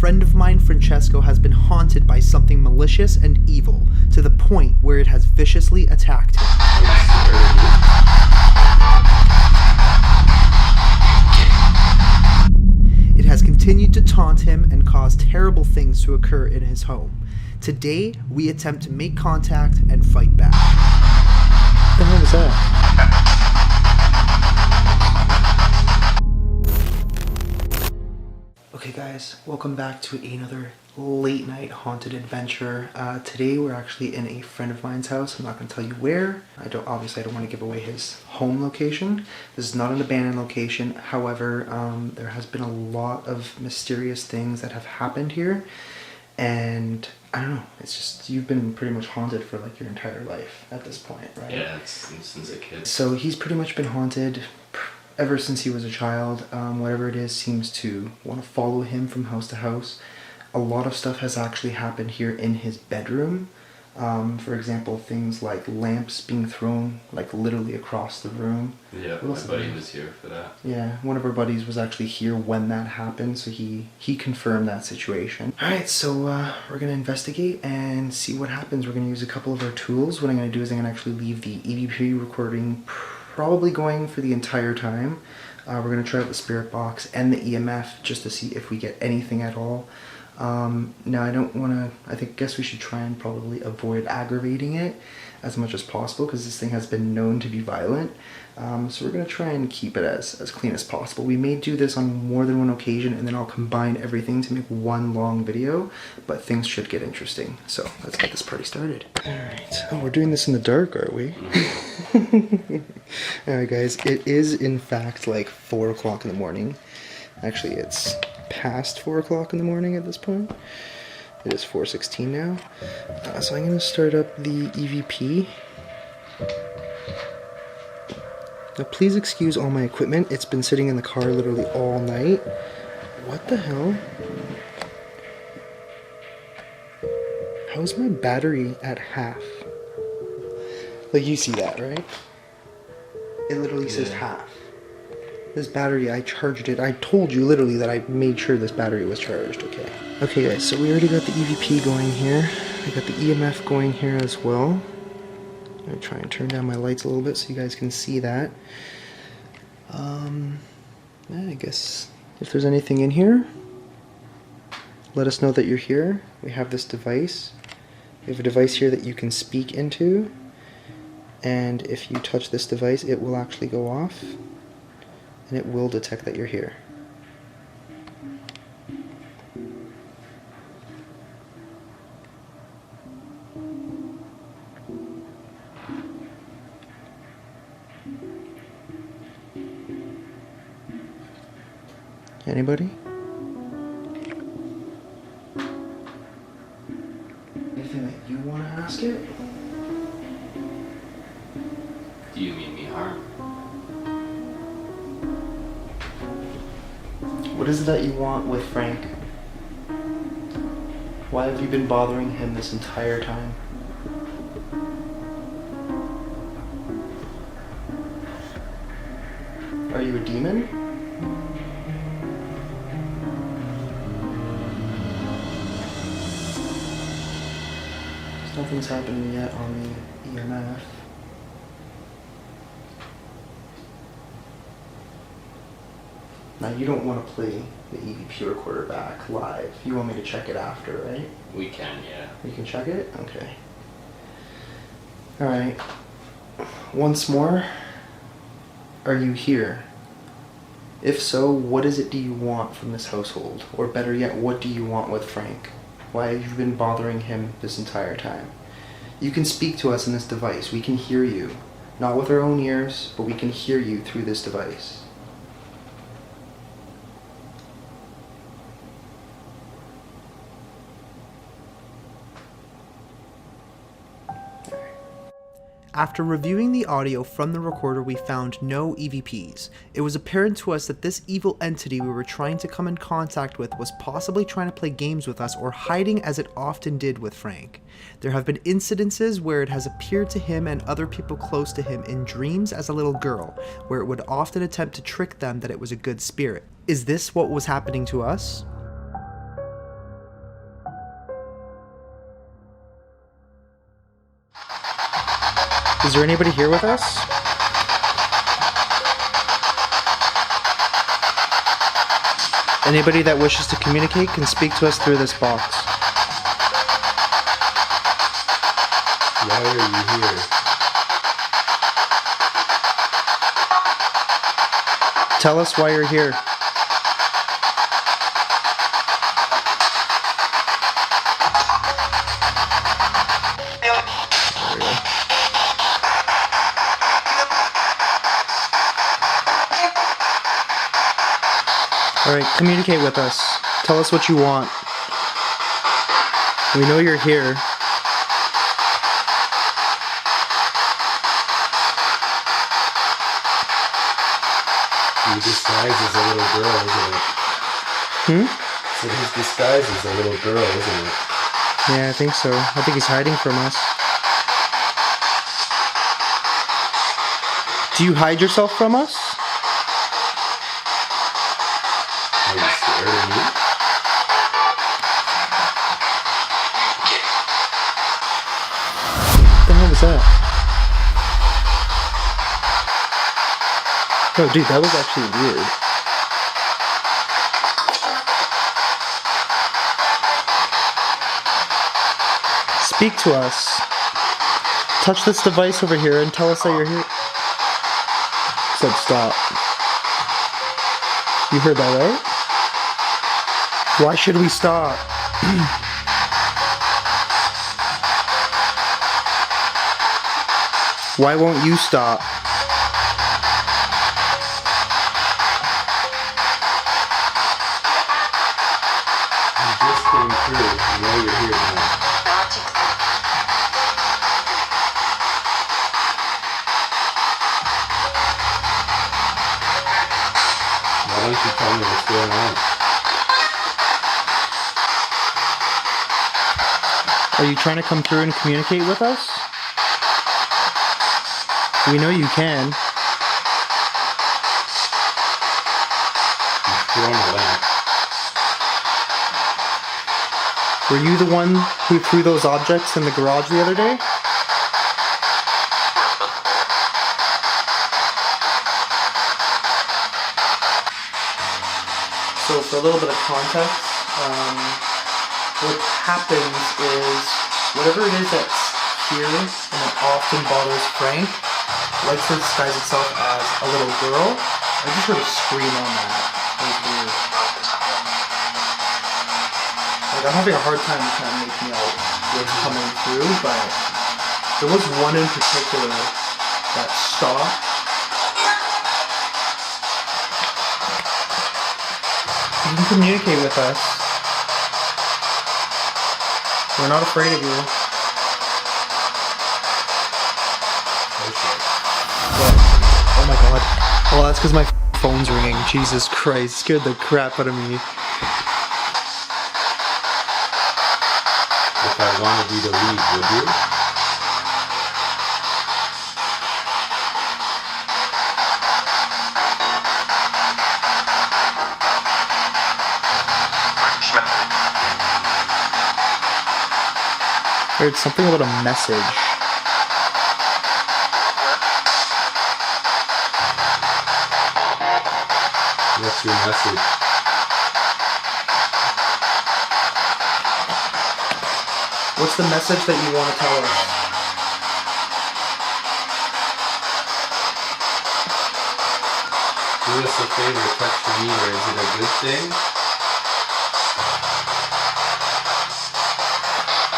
friend of mine, Francesco, has been haunted by something malicious and evil, to the point where it has viciously attacked him. It has continued to taunt him and cause terrible things to occur in his home. Today, we attempt to make contact and fight back. What the hell was that? Okay guys, welcome back to another late night haunted adventure. Today we're actually in a friend of mine's house. I'm not going to tell you where. I don't want to give away his home location. This is not an abandoned location. However, there has been a lot of mysterious things that have happened here. And I don't know, it's just, you've been pretty much haunted for like your entire life at this point, right? Yeah, it's since a kid. So he's pretty much been haunted ever since he was a child. Whatever it is seems to want to follow him from house to house. A lot of stuff has actually happened here in his bedroom. For example, things like lamps being thrown like literally across the room. Yeah, my buddy was here for that. Yeah, one of our buddies was actually here when that happened, so he confirmed that situation. Alright, so we're going to investigate and see what happens. We're going to use a couple of our tools. What I'm going to do is I'm going to actually leave the EVP recording probably going for the entire time. We're going to try out the spirit box and the EMF just to see if we get anything at all. Now I don't want to, guess we should try and probably avoid aggravating it as much as possible because this thing has been known to be violent. So we're going to try and keep it as clean as possible. We may do this on more than one occasion and then I'll combine everything to make one long video, but things should get interesting. So let's get this party started. Alright, oh, we're doing this in the dark, are we? Alright guys, it is in fact like 4 o'clock in the morning. Actually, it's past 4 o'clock in the morning at this point. It is 4:16 now. So I'm going to start up the EVP. Now please excuse all my equipment. It's been sitting in the car literally all night. What the hell? How is my battery at half? Like, you see that, right? It literally says half. This battery, I charged it. I told you literally that I made sure this battery was charged, okay? Okay guys, so we already got the EVP going here. I got the EMF going here as well. I'm gonna try and turn down my lights a little bit so you guys can see that. I guess if there's anything in here, let us know that you're here. We have this device. We have a device here that you can speak into. And if you touch this device, it will actually go off. And it will detect that you're here. Anybody? Anything that you want to ask it? Do you mean me harm? What is it that you want with Frank? Why have you been bothering him this entire time? Are you a demon? Nothing's happening yet on the EMF. Now you don't want to play the EVP recorder back live. You want me to check it after, right? We can, yeah. You can check it? Okay. Alright. Once more, are you here? If so, what is it do you want from this household? Or better yet, what do you want with Frank? Why have you been bothering him this entire time? You can speak to us in this device. We can hear you. Not with our own ears, but we can hear you through this device. After reviewing the audio from the recorder, we found no EVPs. It was apparent to us that this evil entity we were trying to come in contact with was possibly trying to play games with us or hiding as it often did with Frank. There have been incidences where it has appeared to him and other people close to him in dreams as a little girl, where it would often attempt to trick them that it was a good spirit. Is this what was happening to us? Is there anybody here with us? Anybody that wishes to communicate can speak to us through this box. Why are you here? Tell us why you're here. Alright, communicate with us. Tell us what you want. We know you're here. He disguised as a little girl, isn't it? So his disguise is a little girl, isn't it? Yeah, I think so. I think he's hiding from us. Do you hide yourself from us? Are you scared of me? What the hell was that? Oh, dude, that was actually weird. Speak to us. Touch this device over here and tell us that you're here. Said stop. You heard that, right? Why should we stop? Why won't you stop? You just came through. You know you're here now. Why don't you tell me what's going on? Are you trying to come through and communicate with us? We know you can. You've thrown a lamp. Were you the one who threw those objects in the garage the other day? So for a little bit of context, what happens is whatever it is that's here and it often bothers Frank likes to disguise itself as a little girl. I just heard a scream on that. It was weird. Like, I'm having a hard time kind of making out what's coming through, but there was one in particular that stopped. You can communicate with us. We're not afraid of you. Oh my god. Well, that's because my phone's ringing. Jesus Christ. Scared the crap out of me. If I wanted you to leave, would you? I heard something about a message. What's your message? What's the message that you want to tell us? Do us a favor, touch the meter. Is it a good thing?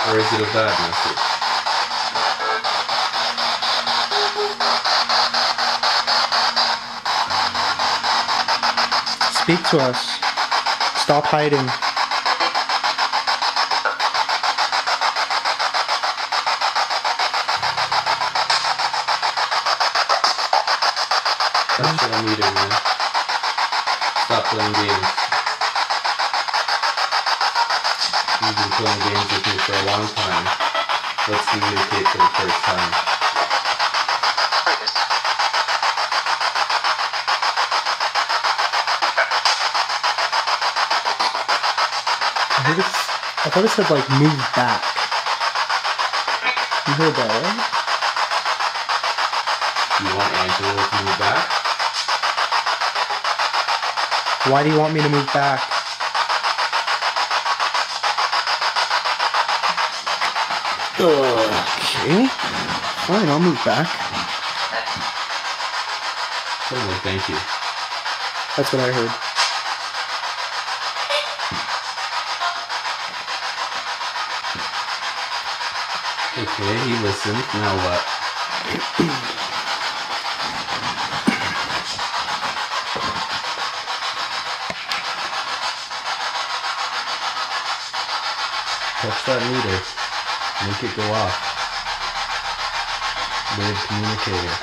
Or is it a bad message? Speak to us. Stop hiding. Touch the meter, man. Stop playing games. You've been playing games with me for a long time. Let's communicate for the first time. I thought it said like move back. You heard that, right? You want Angelo to move back? Why do you want me to move back? Okay. Fine, I'll move back. Oh, thank you. That's what I heard. Okay, he listened. Now what? Touch that meter. Make it go off. Wave communicator.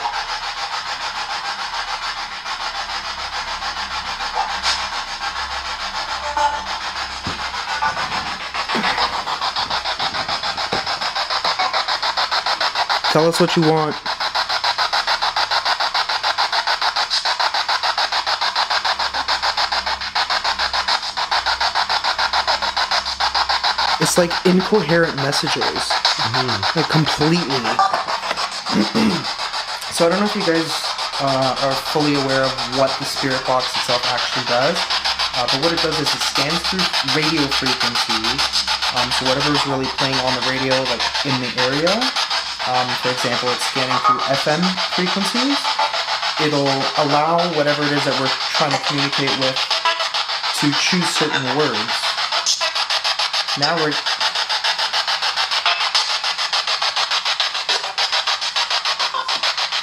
Tell us what you want. It's like incoherent messages. Like completely. So I don't know if you guys are fully aware of what the spirit box itself actually does. But what it does is it scans through radio frequencies. So whatever is really playing on the radio, like in the area. For example, it's scanning through FM frequencies. It'll allow whatever it is that we're trying to communicate with to choose certain words. Now we're...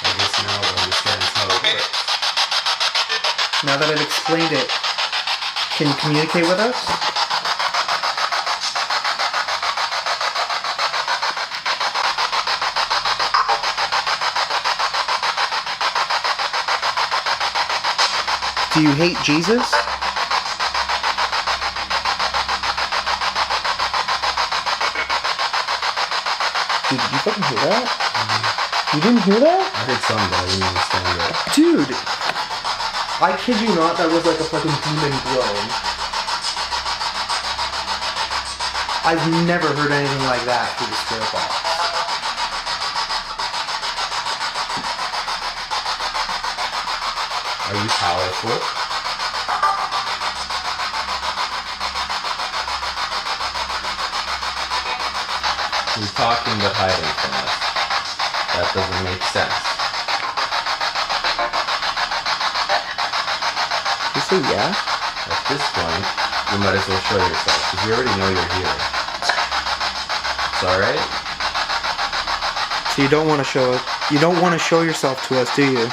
I guess now it understands how it works. Now that I've explained it, can you communicate with us? Do you hate Jesus? Dude, did you fucking hear that? You didn't hear that? I heard some, but I didn't understand it. Dude! I kid you not, that was like a fucking demon groan. I've never heard anything like that through the spirit box. Are you powerful? You're talking but hiding from us. That doesn't make sense. You say yeah? At this point, you might as well show yourself, because we already know you're here. It's alright? So you don't want to show it. You don't want to show yourself to us, do you?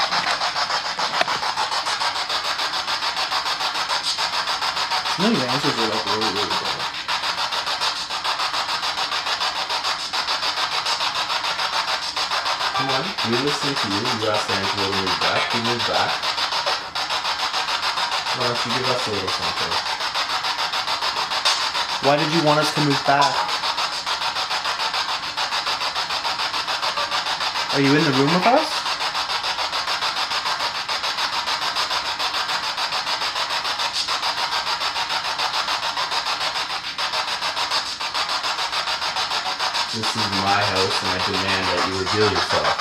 Some of these answers are like really, really good. Come on, we listened to you. You asked Angelo to move back. He moved back. Why don't you give us a little something? Why did you want us to move back? Are you in the room with us? This is my house and I demand that you reveal yourself.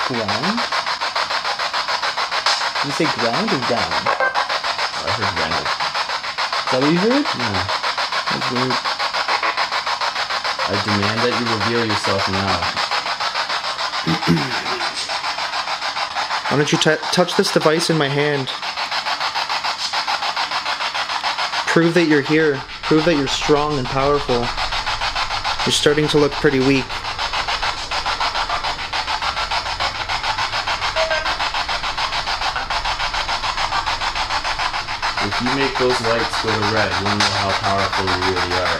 Ground? Did you say ground or down? I heard grounded. Is that what you heard? Yeah. That's weird. I demand that you reveal yourself now. Why don't you touch this device in my hand? Prove that you're here. Prove that you're strong and powerful. You're starting to look pretty weak. If you make those lights go to red, you'll know how powerful you really are.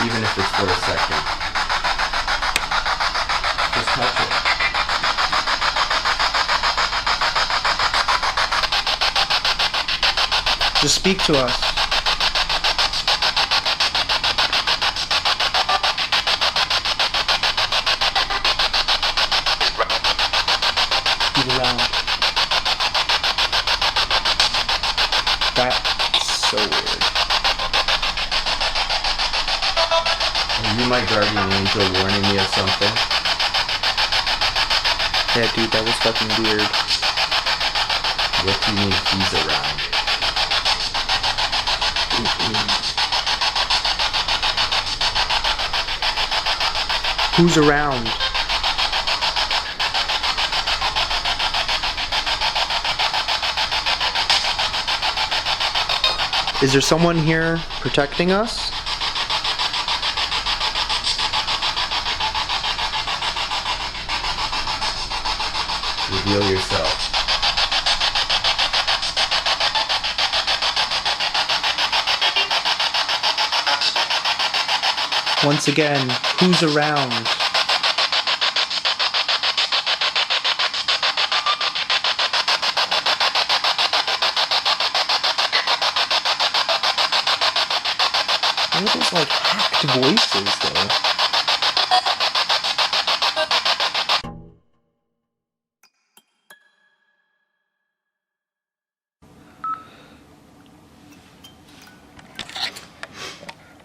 Even if it's for a second. Just touch it. Just speak to us. Move around. That's so weird. Are you be my guardian angel warning me of something? Yeah, dude, that was fucking weird. What do you mean he's around? Who's around? Is there someone here protecting us? Reveal yourself. Once again, who's around? What are those like hacked voices though?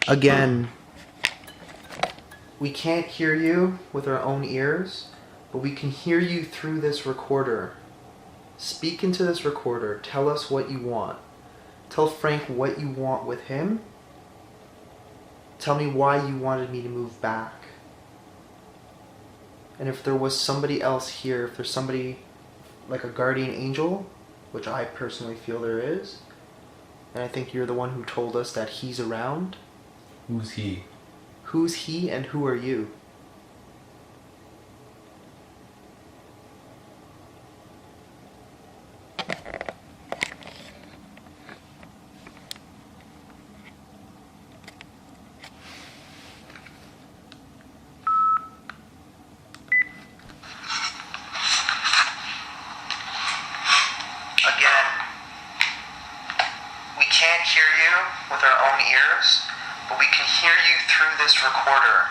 Again, we can't hear you with our own ears, but we can hear you through this recorder. Speak into this recorder. Tell us what you want. Tell Frank what you want with him. Tell me why you wanted me to move back. And if there was somebody else here, if there's somebody like a guardian angel, which I personally feel there is, and I think you're the one who told us that he's around. Who's he? Who's he and who are you? Again, we can't hear you with our own ears, but we can hear you through this recorder.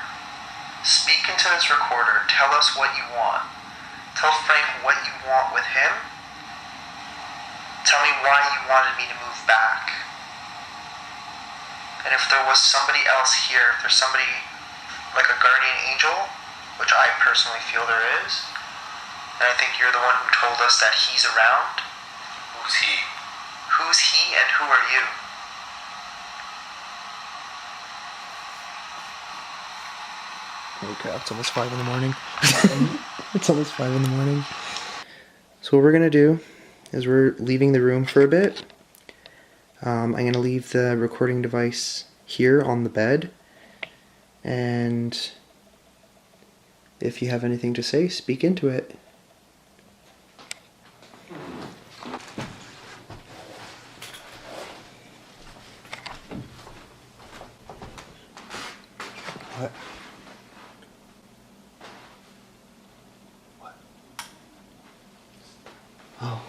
Speak into this recorder. Tell us what you want. Tell Frank what you want with him. Tell me why you wanted me to move back. And if there was somebody else here, if there's somebody like a guardian angel, which I personally feel there is, and I think you're the one who told us that he's around. Who's he? Who's he and who are you? Holy crap, it's almost 5 in the morning. It's almost 5 in the morning. So what we're going to do is we're leaving the room for a bit. I'm going to leave the recording device here on the bed. And if you have anything to say, speak into it. What? What? Oh.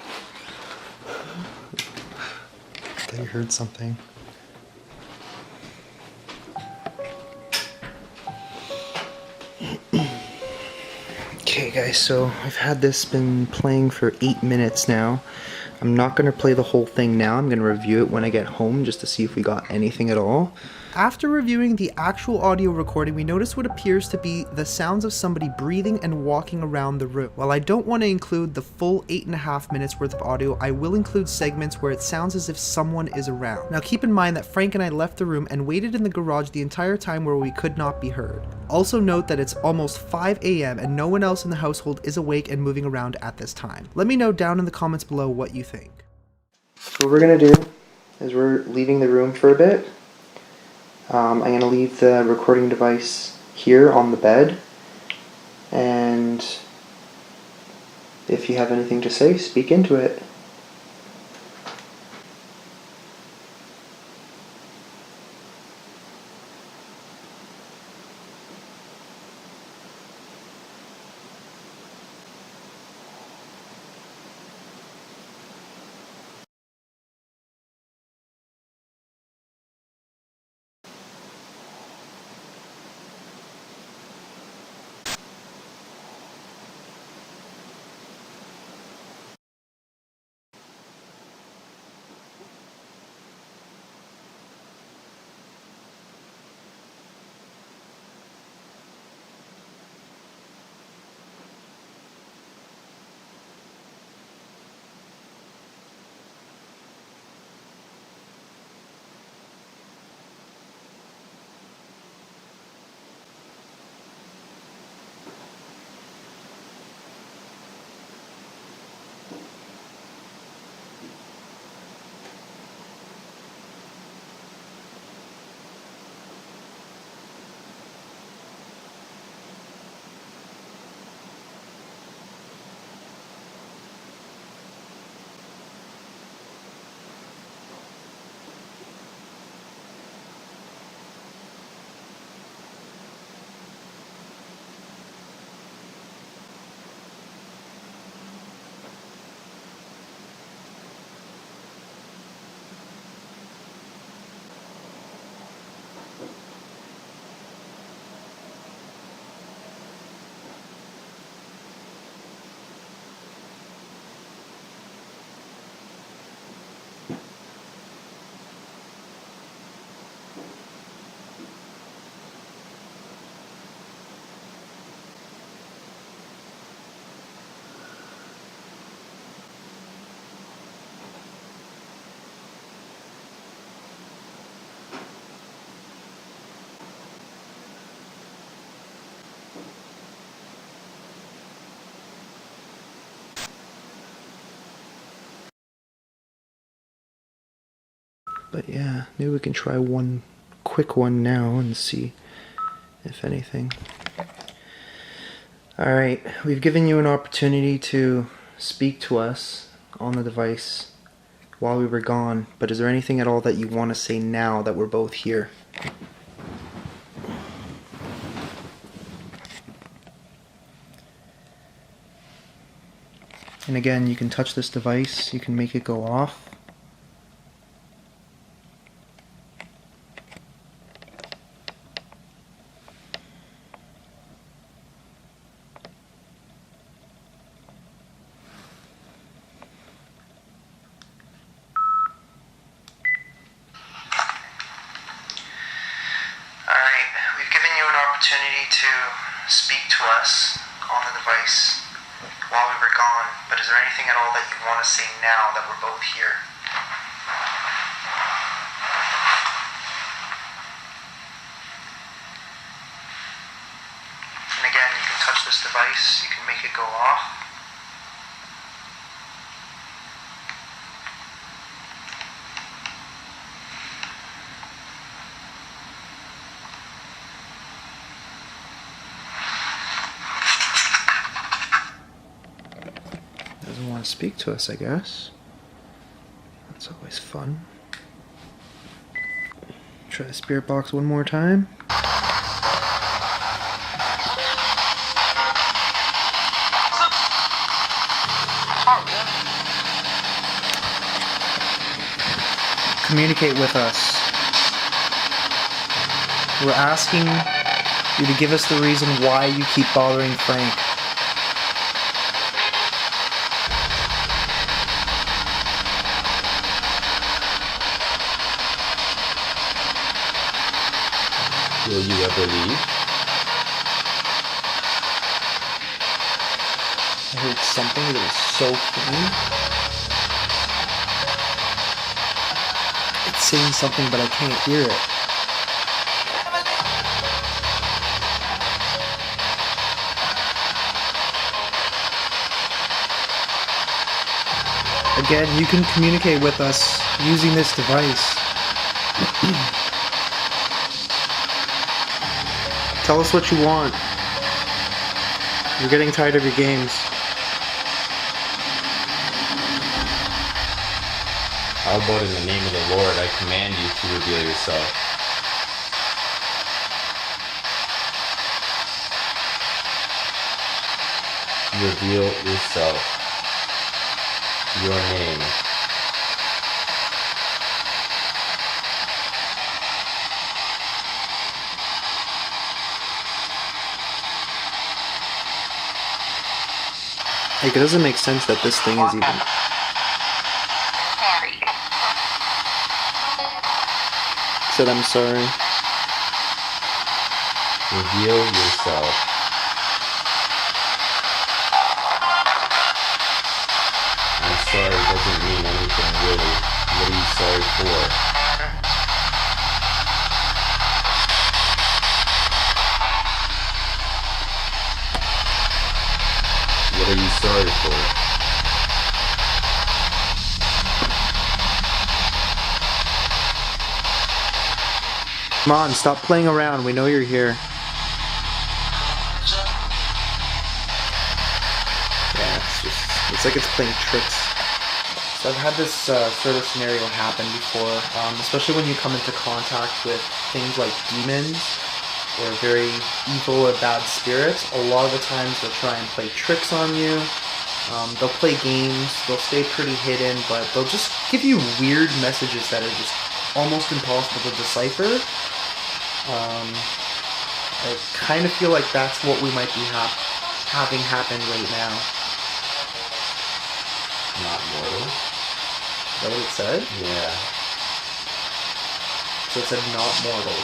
I thought you heard something. Okay guys, so I've had this been playing for 8 minutes now. I'm not going to play the whole thing now. I'm going to review it when I get home just to see if we got anything at all. After reviewing the actual audio recording, we noticed what appears to be the sounds of somebody breathing and walking around the room. While I don't want to include the full 8.5 minutes worth of audio, I will include segments where it sounds as if someone is around. Now keep in mind that Frank and I left the room and waited in the garage the entire time where we could not be heard. Also note that it's almost 5 a.m. and no one else in the household is awake and moving around at this time. Let me know down in the comments below what you think. So what we're going to do is we're leaving the room for a bit. I'm going to leave the recording device here on the bed, and if you have anything to say, speak into it. But yeah, maybe we can try one quick one now and see if anything. Alright, we've given you an opportunity to speak to us on the device while we were gone, but is there anything at all that you want to say now that we're both here? And again, you can touch this device, you can make it go off. Alright, we've given you an opportunity to speak to us on the device while we were gone, but is there anything at all that you want to say now that we're both here? And again, you can touch this device, you can make it go off. Doesn't want to speak to us, I guess. That's always fun. Try the spirit box one more time. Communicate with us. We're asking you to give us the reason why you keep bothering Frank. Will you ever leave? I heard something that was so funny. It's saying something, but I can't hear it. Again, you can communicate with us using this device. Tell us what you want. You're getting tired of your games. How about in the name of the Lord, I command you to reveal yourself. Reveal yourself. Your name. Like, it doesn't make sense that this thing is even... Said I'm sorry. Reveal yourself. I'm sorry doesn't mean anything really. What are you sorry for? What are you sorry for? Come on, stop playing around. We know you're here. Yeah, it's like it's playing tricks. So I've had this sort of scenario happen before, especially when you come into contact with things like demons or very evil or bad spirits. A lot of the times they'll try and play tricks on you. They'll play games, they'll stay pretty hidden, but they'll just give you weird messages that are just almost impossible to decipher. I kind of feel like that's what we might be having happen right now. Not mortal. Is that what it said? Yeah. So it said not mortal.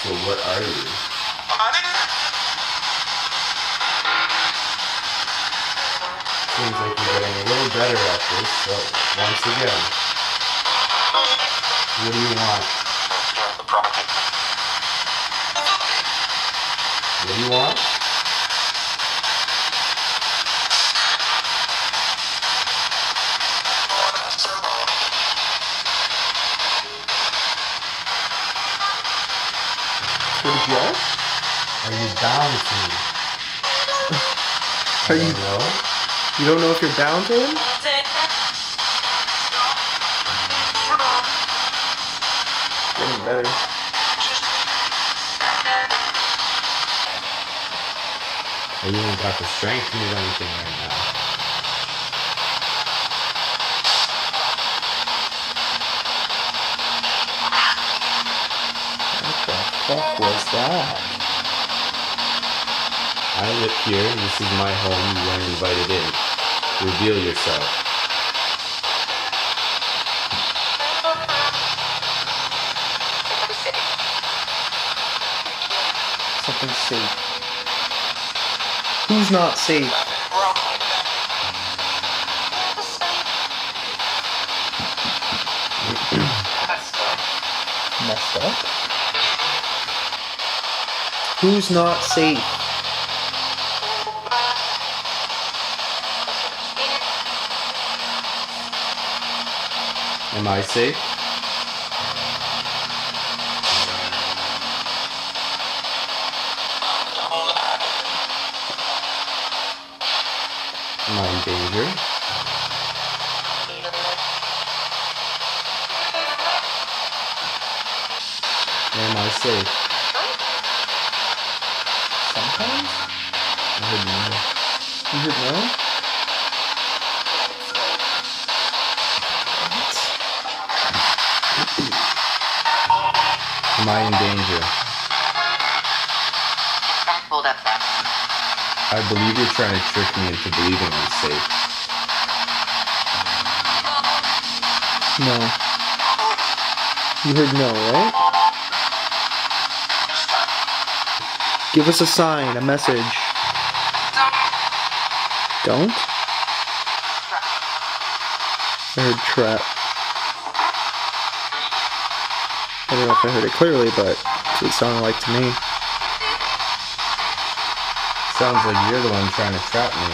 So what are you? Seems like you're getting a little better at this, so once again, what do you want? What do you want? Yes? Are you down to me? Are you? know? You don't know if you're down to him? Getting better. I even got the strength to do anything right now. What the fuck was that? I live here. This is my home. You weren't invited in. Reveal yourself. Something's safe. Who's not safe? Messed up? Who's not safe? Am I safe? Am I in danger? Am I safe? Sometimes? I heard no. You heard no? Am I in danger? I believe you're trying to trick me into believing I'm safe. No. You heard no, right? Give us a sign, a message. Don't? I heard trap. I don't know if I heard it clearly, but that's what it sounded like to me. Sounds like you're the one trying to trap me.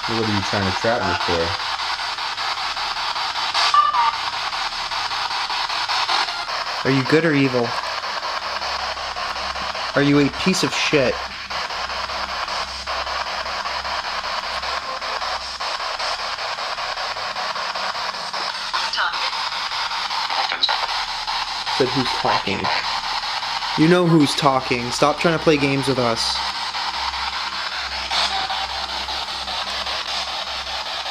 What are you trying to trap me for? Are you good or evil? Are you a piece of shit? Said who's talking? You know who's talking. Stop trying to play games with us.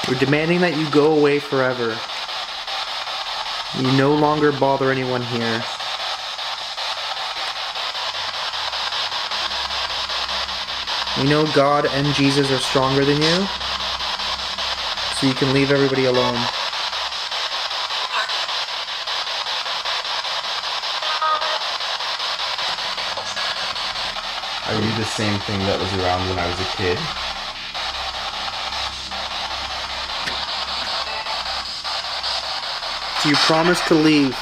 We're demanding that you go away forever. You no longer bother anyone here. We know God and Jesus are stronger than you, so you can leave everybody alone. Are you the same thing that was around when I was a kid? Do you promise to leave?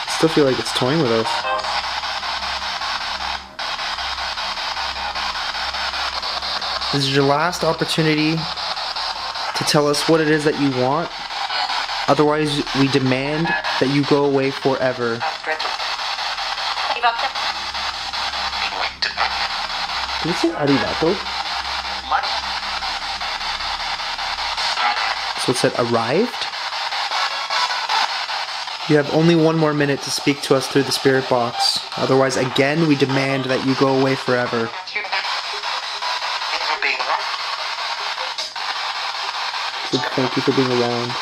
I still feel like it's toying with us. This is your last opportunity to tell us what it is that you want. Otherwise, we demand that you go away forever. Did you say arigato? So it said arrived? You have only 1 more minute to speak to us through the spirit box. Otherwise, again, we demand that you go away forever. So thank you for being around.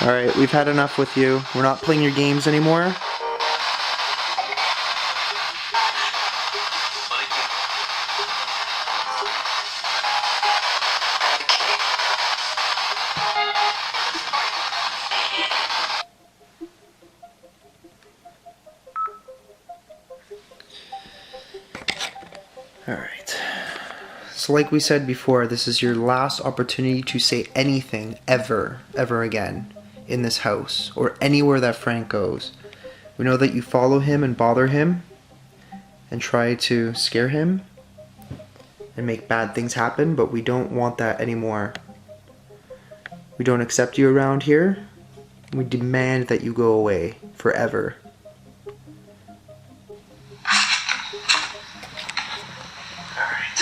Alright, we've had enough with you. We're not playing your games anymore. Alright. So like we said before, this is your last opportunity to say anything ever again in this house or anywhere that Frank goes. We know that you follow him and bother him, and try to scare him and make bad things happen, but we don't want that anymore. We don't accept you around here. We demand that you go away forever. Alright.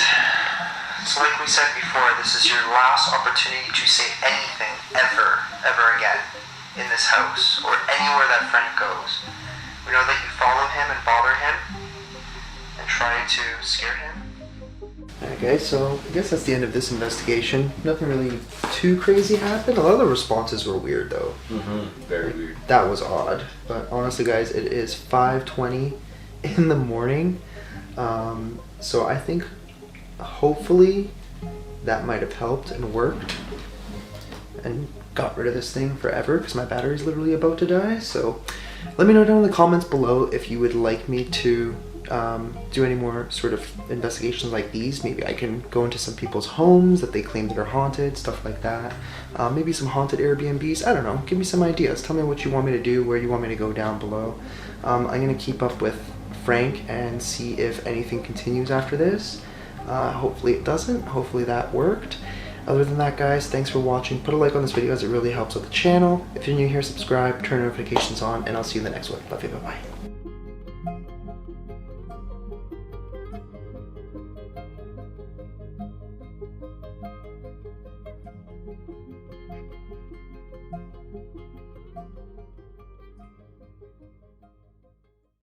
So like we said before, this is your last opportunity to say anything ever again in this house or anywhere that friend goes. We know that you follow him and bother him and try to scare him. Okay, so I guess that's the end of this investigation. Nothing really too crazy happened. A lot of the responses were weird though. Very weird. That was odd. But honestly guys, it is 5:20 in the morning. So I think hopefully that might have helped and worked and got rid of this thing forever because my battery's literally about to die. So let me know down in the comments below if you would like me to do any more sort of investigations like these. Maybe I can go into some people's homes that they claim that are haunted, stuff like that. Maybe some haunted Airbnbs. I don't know. Give me some ideas. Tell me what you want me to do, where you want me to go down below. I'm going to keep up with Frank and see if anything continues after this. Hopefully it doesn't. Hopefully that worked. Other than that, guys, thanks for watching. Put a like on this video as it really helps with the channel. If you're new here, subscribe, turn notifications on, and I'll see you in the next one. Love you. Bye-bye.